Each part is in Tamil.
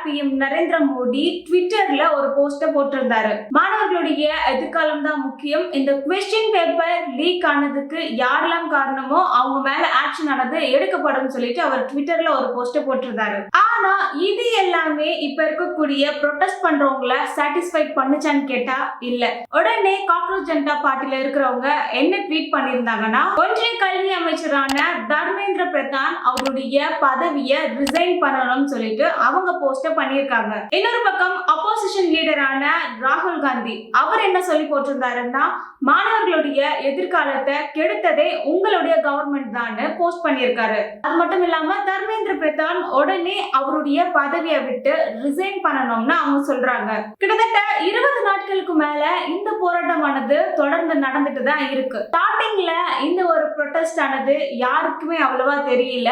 PM நரேந்திர மோடி ட்விட்டர்ல ஒரு போஸ்ட போட்டிருந்தாரு. மாணவர்களுடைய எதிர்காலம் தான் முக்கியம். இந்த கொஸ்டின் பேப்பர் லீக் ஆனதுக்கு யாரெல்லாம் காரணமோ அவங்க மேல ஆக்ஷன் ஆனது எடுக்கப்படும் சொல்லிட்டு அவர் ட்விட்டர்ல ஒரு போஸ்ட போட்டிருந்தாரு. ஆனா இது எல்லாமே இப்ப இருக்கக்கூடிய ப்ரொடெஸ்ட் பண்றவங்கள சாட்டிஸ்ஃபைட் பண்ணுச்சான்னு கேட்டா இல்ல. உடனே காக்ரோச் ஜனதா பார்ட்டில இருக்கிறவங்க என்ன ட்வீட் பண்ணிருந்தாங்கன்னா, ஒன்றிய கல்வி அமைச்சரான தர்மேந்திர பிரதான் அவருடைய பதவியை ரிசைன் பண்ணணும்னு சொல்லிட்டு அவங்க போஸ்ட் பண்ணிருக்காங்க. இன்னொரு பக்கம் அப்போசிஷன் லீடரான ராகுல் காந்தி அவர் என்ன சொல்லி போட்டிருந்தாருன்னா, மாணவர்களுடைய எதிர்காலத்தை கெடுத்ததே உங்களுடைய கவர்மெண்ட் தான் போஸ்ட் பண்ணியிருக்காரு. அது மட்டும் இல்லாம தர்மேந்திர பிரதான் உடனே அவருடைய பதவியை விட்டு ரிசைன் பண்ணணும்னு அவங்க சொல்றாங்க. கிட்டத்தட்ட 20 நாட்களுக்கு மேல இந்த போராட்டமானது தொடர்ந்து நடந்துட்டு தான் இருக்கு. ஸ்டார்டிங்ல இந்த ஒரு ப்ரொடெஸ்ட் ஆனது யாருக்குமே அவ்வளவா தெரியல.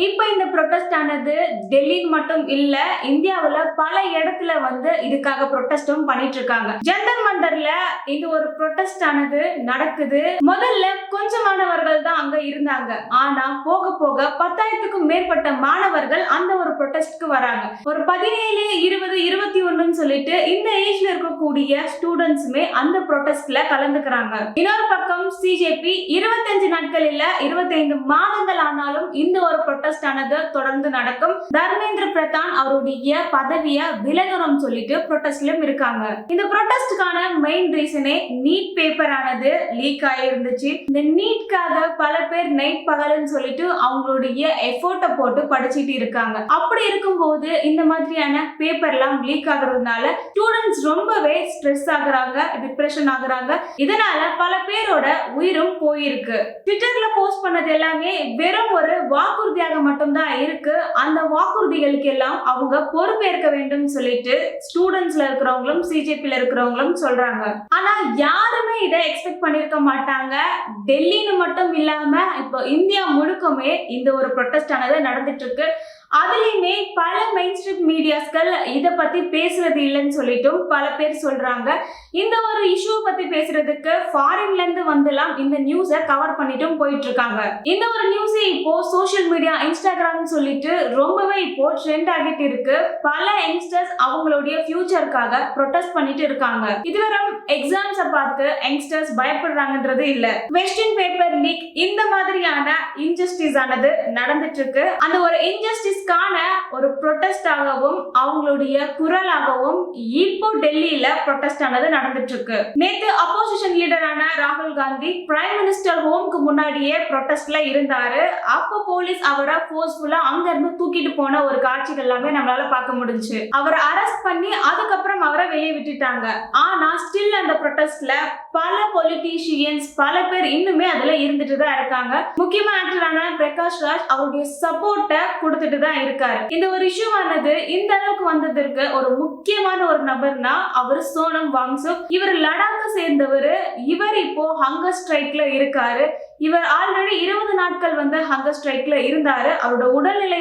இப்ப இந்த ப்ரொடெஸ்ட் ஆனது டெல்லியில் மட்டும் இல்ல, இந்தியாவுல பல இடத்துல இதுக்காக ப்ரொடெஸ்டும் பண்ணிட்டு இருக்காங்க. ஜந்தர் மந்தர்ல இந்த ஒரு ப்ரொடெஸ்ட் ஆனது நடக்குது. முதல்ல கொஞ்சம் மாணவர்கள் தான் அங்க இருந்தாங்க. ஆனா போக போக 10,000க்கும் மேற்பட்ட மாணவர்கள் அந்த ஒரு ப்ரொடெஸ்ட்க்கு வராங்க. ஒரு 17, 20, 21 சொல்லிட்டு இந்த ஏஜ்ல இருக்கக்கூடிய ஸ்டூடெண்ட்ஸுமே அந்த ப்ரொடெஸ்ட்ல கலந்துக்கிறாங்க. இன்னொரு பக்கம் சிஜேபி 25 நாட்கள் இல்ல 25 மாதங்கள் ஆனாலும் இந்த ஒரு ப்ரொடெஸ்ட் ஆனது தொடர்ந்து நடக்கும். தர்மேந்திர பிரதான் அவருடைய பதவியை விலகணும் சொல்லிட்டு ப்ரொடெஸ்ட்லயும் இருக்காங்க. இந்த ப்ரொடெஸ்ட்கான மெயின் ரீசனே நீட் பேப்பர் ஆனது லீக் ஆயிருந்துச்சு. இந்த நீட்காக பல பேர் நைட் பகல்னு சொல்லிட்டு அவங்களுடைய எஃபோர்ட்டை போட்டு படிச்சுட்டு இருக்காங்க. அப்படி இருக்கும்போது இந்த மாதிரியான பேப்பர்லாம் லீக் ஆகுறதுனால ஸ்டூடெண்ட்ஸ் ரொம்பவே ஸ்ட்ரெஸ் ஆகுறாங்க, டிப்ரெஷன் ஆகுறாங்க. இதனால பல பேரோட உயிரும் போயிருக்கு. ட்விட்டர்ல போஸ்ட் பண்ணது எல்லாமே வெறும் ஒரு வாக்குறுதியாக மட்டும்தான் இருக்கு. அந்த வாக்குறுதிகளுக்கு எல்லாம் அவங்க பொறுப்பேற்க வேண்டும் சொல்லிட்டு ஸ்டூடெண்ட்ஸ்ல இருக்கிறவங்களும் சிஜேபில இருக்கிறவங்களும் சொல்றாங்க. ஆனா யாருமே இதை எக்ஸ்பெக்ட் பண்ணிருக்க மாட்டாங்க. டெல்லின்னு மட்டும் இல்லாம இப்போ இந்தியா முழுக்கமே இந்த ஒரு ப்ரொடெஸ்ட் ஆனது நடந்துட்டு இருக்கு. அதுலயுமே பல மெயின் ஸ்ட்ரீம் மீடியாஸ்கள் இத பத்தி பேசுறது இல்லைன்னு சொல்லிட்டும் பல பேர் சொல்றாங்க. இந்த ஒரு இஷ்யூ பத்தி பேசுறதுக்கு ஃபாரின்ல இருந்து வந்துலாம் இந்த நியூஸை கவர் பண்ணிட்டும் போயிட்டு இருக்காங்க. இந்த ஒரு நியூஸ் இப்போ சோஷியல் மீடியா இன்ஸ்டாகிராம் சொல்லிட்டு ரொம்பவே இப்போ ட்ரெண்ட் ஆகிட்டு இருக்கு. பல யங்ஸ்டர்ஸ் அவங்களுடைய ஃபியூச்சருக்காக ப்ரொடெஸ்ட் பண்ணிட்டு இருக்காங்க. இதுவரை எக்ஸாம்ஸை பார்த்து யங்ஸ்டர்ஸ் பயப்படுறாங்கன்றது இல்ல. கொஸ்டின் பேப்பர் லீக் இந்த மாதிரியான இன்ஜஸ்டிஸ் ஆனது நடந்துட்டு இருக்கு. அந்த ஒரு இன்ஜஸ்டிஸ் ஒரு ப்ரொடெஸ்டாகவும் அவங்களுடைய குரலாகவும் இப்போ டெல்லியில ப்ரொடெஸ்ட் ஆனது நடந்துட்டு இருக்கு. நேத்து அப்போசிஷன் லீடரான ராகுல் காந்தி பிரைம் மினிஸ்டர் ஹோம்க்கு முன்னாடியே ப்ரொடெஸ்ட்ல இருந்தாரு. அப்போ போலீஸ் அவரை ஃபோர்ஸ்ஃபுல்லா அங்க இருந்து தூக்கிட்டு போன ஒரு காட்சிகள் எல்லாமே நம்மளால பார்க்க முடிஞ்சுச்சு. அவரை அரெஸ்ட் பண்ணி அதுக்கப்புறம் அவரை வெளியே விட்டுட்டாங்க. ஆனா ஸ்டில் அந்த ப்ரொடெஸ்ட்ல பல பொலிட்டீஷியன்ஸ் பல பேர் இன்னுமே அதுல இருந்துட்டு தான் இருக்காங்க. முக்கியமா ஆக்டரான பிரகாஷ் ராஜ் அவருடைய சப்போர்ட்டை கொடுத்துட்டு தான் இருக்காரு. இந்த ஒரு இஷ்யூ ஆனது இந்த அளவுக்கு வந்ததற்கு ஒரு முக்கியமான ஒரு நபர்னா அவர் சோனம் வாங்சுக். இவர் லடாக்கை சேர்ந்தவர். இவர் இப்போ ஹங்கர் ஸ்ட்ரைக்ல இருக்காரு. இவர் ஆல்ரெடி 20 நாட்கள் ஹங்கர் ஸ்ட்ரைக்ல இருந்தாரு. அவரோட உடல்நிலை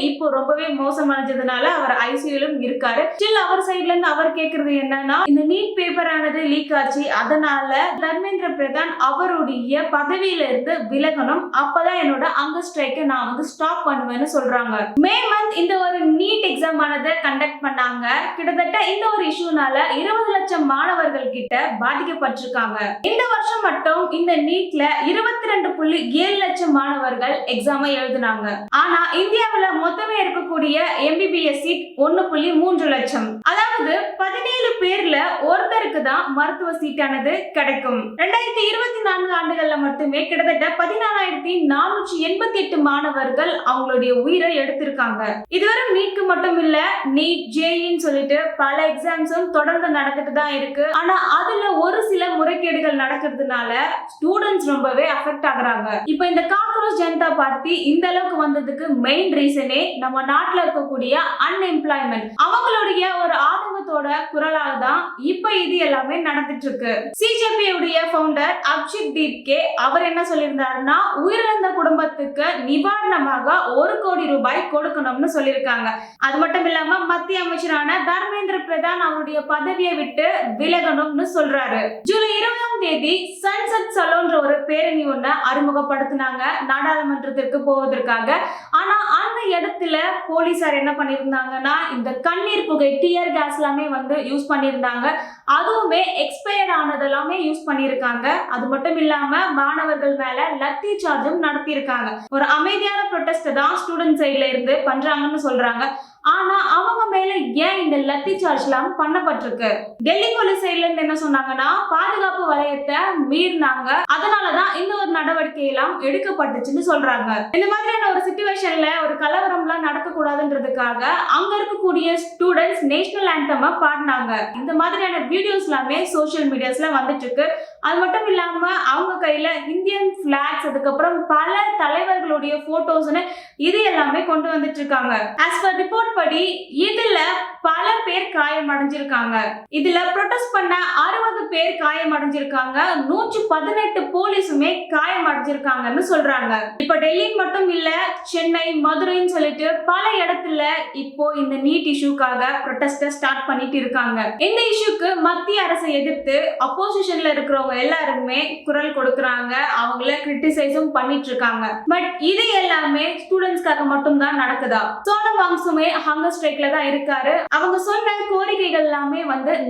இப்போ ரொம்பவே மோசமானதுனால அவர் ஐசியூலும் இருக்காரு. ஸ்டில் அவர் சைட்ல இருந்து அவர் கேக்குறது என்னன்னா, இந்த நீட் பேப்பர் ஆனது லீக் ஆச்சு, அதனால தர்மேந்திர பிரதான் அவருடைய பதவியில இருந்து விலகணும், அப்பதான் என்னோட ஹங்கர் ஸ்ட்ரைக்கை நான் ஸ்டாப் பண்ணுவேன்னு சொல்றாங்க. மே மந்த் இந்த ஒரு நீட் எக்ஸாம் ஆனது கண்டக்ட் பண்ணாங்க. கிட்டத்தட்ட இந்த ஒரு இஷ்யூனால 20 லட்சம் மாணவர்கள் கிட்ட பாதிக்கப்பட்டிருக்காங்க. இந்த வருஷம் மட்டும் இந்த நீட்ல 22.7 லட்சம் மாணவர்கள் எக்ஸாமை எழுதினாங்க. ஆனா இந்தியாவுல மொத்தமே இருக்கக்கூடிய MBBS சீட் 1.3 லட்சம். அதாவது 17 பேர்ல ஒருத்தருக்கு தான் மருத்துவ சீட்டானது கிடைக்கும். 2024 ஆண்டுகள்ல மட்டுமே கிட்டத்தட்ட 14,488 மாணவர்கள் அவங்களுடைய உயிரை எடுத்திருக்காங்க. இதுவரை நீட்க்கு மட்டும் இல்ல, நீட் ஜேஇன்னு சொல்லிட்டு பல எக்ஸாம்ஸும் தொடர்ந்து நடந்துட்டு தான் இருக்கு. ஆனா அதுல ஒரு சில முறைகேடுகள் நடக்கிறதுனால ஸ்டூடெண்ட்ஸ் ரொம்பவே அஃபெக்ட் ஆகுறாங்க. இப்போ இந்த காக்ரோச் ஜனதா பார்ட்டி இந்த அளவுக்கு வந்ததுக்கு மெயின் ரீசனே நம்ம நாட்டுல இருக்கக்கூடிய அன்எம்ப்ளாய்மெண்ட். அவங்களுடைய ஒரு ஆதங்கத்தோட குரலாக தான் இப்போ இது எல்லாமே நடந்துட்டு இருக்கு. சிஜேபி உடைய ஃபவுண்டர் அபிஷேக் தீப்கே அவர் என்ன சொல்லியிருந்தாருன்னா, உயிரிழந்த குடும்பத்துக்கு நிவாரணமாக 1 கோடி ரூபாய் கொடுக்கணும்னு சொல்லியிருக்காங்க. அது மட்டும் இல்லாம மத்திய அமைச்சரான தர்மேந்திர பிரதான் அவருடைய பதவியை விட்டு விலகணும்னு சொல்றாரு. ஜூலை 20ஆம் தேதி சன்செட் சலோன்ற ஒரு பேரணி ஒண்ணு அறிமுகப்படுத்தினாங்க. நாடாளுமன்றத்திற்கு போவதற்காக. ஆனா அந்த இடத்துல போலீசார் என்ன பண்ணிருந்தாங்கன்னா இந்த கண்ணீர் புகை டியர் கேஸ் எல்லாமே யூஸ் பண்ணிருந்தாங்க. அதுவுமே எக்ஸ்பயர்ட் ஆனதெல்லாமே யூஸ் பண்ணிருக்காங்க. அது மட்டும் இல்லாம மாணவர்கள் மேல லத்தி சார்ஜும் நடத்தியிருக்காங்க. ஒரு அமைதியான ப்ரொடெஸ்ட் தான் ஸ்டூடெண்ட் சைட்ல இருந்து பண்றாங்கன்னு சொல்றாங்க. ஆனா அவங்க மேல ஏன் இந்த லத்தி சார்ஜ் எல்லாம் பண்ணப்பட்டிருக்கு? டெல்லி போலீஸ் சைட்ல இருந்து என்ன சொன்னாங்கன்னா பாதுகாப்பு வளையத்தை மீறினாங்க, அதனாலதான் இந்த ஒரு நடவடிக்கை எல்லாம் எடுக்கப்பட்டுச்சுன்னு சொல்றாங்க. இந்த மாதிரியான ஒரு சிச்சுவேஷன்ல ஒரு கலவரம் எல்லாம் நடக்க கூடாதுன்றதுக்காக அங்க இருக்கக்கூடிய ஸ்டூடெண்ட்ஸ் நேஷனல் ஆந்தம் பாடினாங்க. இந்த மாதிரியான வீடியோஸ் எல்லாமே சோசியல் மீடியாஸ்ல வந்துட்டு இருக்கு. அது மட்டும் இல்லாம அவங்க கையில இந்தியன் பிளாக்ஸ், அதுக்கப்புறம் பல தலைவர்களுடைய போட்டோஸ்னு இது எல்லாமே கொண்டு வந்துட்டு இருக்காங்க. ஆஸ் பர் ரிப்போர்ட் படி இதுல பல பேர் காயமடைஞ்சிருக்காங்க. இதுல ப்ரொடெஸ்ட் பண்ண 60 பேர் காயமடைஞ்சிருக்காங்க. 118 போலீஸுமே காயமடைஞ்சிருக்காங்கன்னு சொல்றாங்க. இப்ப டெல்லி மட்டும் இல்ல, சென்னை, மதுரைன்னு சொல்லிட்டு பல இடத்துல இப்போ இந்த நீட் இஷ்யூக்காக ப்ரொடெஸ்ட் ஸ்டார்ட் பண்ணிட்டு இருக்காங்க. இந்த இஷ்யூக்கு மத்திய அரசை எதிர்த்து அப்போசிஷன்ல இருக்கிறவங்க எல்லாருமே குரல் கொடுக்கறாங்க, அவங்கள கிரிட்டிசைஸும் பண்ணிட்டு இருக்காங்க. பட் இது எல்லாமே ஸ்டூடெண்ட்ஸ்க்காக மட்டும் தான் நடக்குதா? சோனம் வாங்சுமே ஹங்கர் ஸ்ட்ரைக்ல தான் இருக்காரு. அவங்க சொன்ன கோரிக்கைகள் எல்லாமே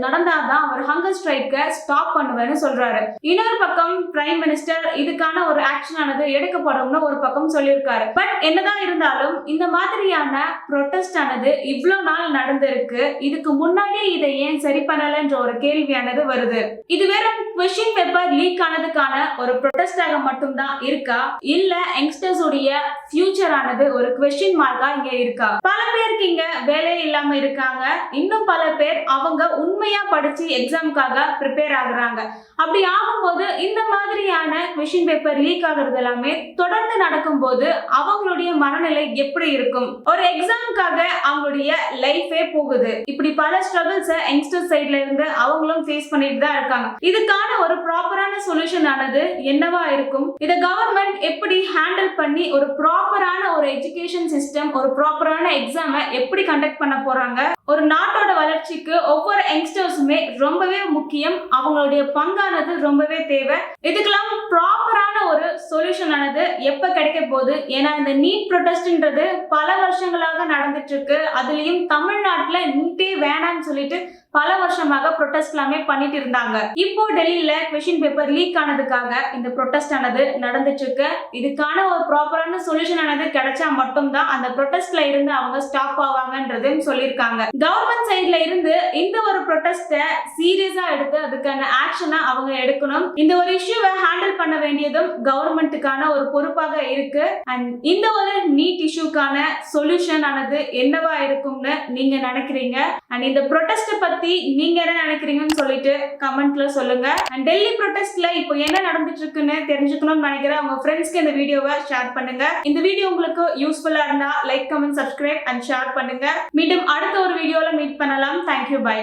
நடந்தாதான் அவர் ஹங்கர் ஸ்ட்ரைக்கை ஸ்டாப் பண்ணுவேன்னு சொல்றாரு. இன்னொரு பக்கம் பிரைம் மினிஸ்டர் இதுக்கான ஒரு ஆக்ஷன் ஆனது எடுக்கப்படும்னு ஒரு பக்கம் சொல்லியிருக்காரு. பட் என்னதான் இருந்தாலும் இந்த மாதிரியான ப்ரொடெஸ்ட் ஆனது இவ்வளவு நாள் நடந்திருக்கு, இதுக்கு முன்னாடியே இதை ஏன் சரி பண்ணலன்ற ஒரு கேள்வியானது வருது. இது வெறும் கொஸ்டின் பேப்பர் லீக் ஆனதுக்கான ஒரு ப்ரொடெஸ்டாக மட்டும் தான் இருக்கா, இல்ல யங்ஸ்டர்ஸ் உடைய ஃபியூச்சர் ஆனது ஒரு கொஸ்டின் மார்க்கா இங்க இருக்கா? பல பேருக்கு இங்க வேலை இல்லாம இருக்காங்க. இன்னும் பல பேர் அவங்க உண்மையா படிச்சு எக்ஸாமுக்காக ப்ரிப்பேர் ஆகுறாங்க. அப்படி ஆகும்போது இந்த மாதிரியான கொஸ்டின் பேப்பர் லீக் ஆகுறது எல்லாமே தொடர்ந்து நடக்கும்போது அவங்களுடைய மனநிலை எப்படி இருக்கும்? ஒரு எக்ஸாமுக்காக அவங்களுடைய லைஃபே போகுது. இப்படி பல ஸ்ட்ரகிள்ஸ் யங்ஸ்டர் சைட்ல இருந்து அவங்களும் ஃபேஸ் பண்ணிட்டு தான் இருக்காங்க. இதுக்கான ஒரு ப்ராப்பரான சொல்யூஷன் ஆனது என்னவா இருக்கும்? இத கவர்மெண்ட் எப்படி ஹேண்டில் பண்ணி ஒரு ப்ராப்பரான ஒரு எஜுகேஷன் சிஸ்டம், ஒரு ப்ராப்பரான எக்ஸாமை எப்படி கண்டக்ட் பண்ண போறாங்க? ஒரு நாட்டோட வளர்ச்சிக்கு ஒவ்வொரு யங்ஸ்டர்ஸுமே ரொம்பவே முக்கியம். அவங்களுடைய பங்கானது ரொம்பவே தேவை. இதுக்கெல்லாம் ப்ராப்பரான ஒரு சொல்யூஷன் ஆனது எப்ப கிடைக்க போகுது? ஏன்னா இந்த நீட் ப்ரொடெஸ்ட்ன்றது பல வருஷங்களாக நடந்துட்டு இருக்கு. அதுலயும் தமிழ்நாட்டுல நீட்டே வேணாம்னு சொல்லிட்டு பல வருஷமாக ப்ரொடெஸ்ட் எல்லாமே பண்ணிட்டு இருந்தாங்க. இப்போ டெல்லியில கொஸ்டின் பேப்பர் லீக் ஆனதுக்காக இந்த ப்ரொடெஸ்ட் ஆனது நடந்துட்டு இருக்கு. இதுக்கான ஒரு ப்ராப்பரான சொல்யூஷன் ஆனது கிடைச்சா மட்டும்தான் அந்த ப்ரொடெஸ்ட்ல இருந்து அவங்க ஸ்டாப் ஆவாங்கன்றது சொல்லியிருக்காங்க. கவர்மெண்ட் சைட்ல இருந்து இந்த ஒரு ப்ரொடெஸ்ட சீரியஸா எடுத்து அதுக்கான ஆக்ஷனை அவங்க எடுக்கணும். இந்த ஒரு இஷ்யூவை ஹேண்டில் பண்ண வேண்டியதும் கவர்மெண்ட்டுக்கான ஒரு பொறுப்பாக இருக்கு. அண்ட் இந்த ஒரு நீட் இஷ்யூக்கான சொல்யூஷன் ஆனது என்னவா இருக்கும்னு நீங்க நினைக்கிறீங்க? அண்ட் இந்த ப்ரொடெஸ்ட் பத்தி நீங்க என்ன நினைக்கிறீங்கன்னு சொல்லிட்டு கமெண்ட்ல சொல்லுங்க. அண்ட் டெல்லி ப்ரொடெஸ்ட்ல இப்போ என்ன நடந்துட்டு இருக்குன்னு தெரிஞ்சுக்கணும்னு நினைக்கிறேன். உங்க ஃப்ரெண்ட்ஸ்க்கு இந்த வீடியோவை ஷேர் பண்ணுங்க. இந்த வீடியோ உங்களுக்கு யூஸ்ஃபுல்லா இருந்தா like, comment, subscribe and share பண்ணுங்க. மீண்டும் அடுத்த ஒரு வீடியோல மீட் பண்ணலாம். Thank you, by.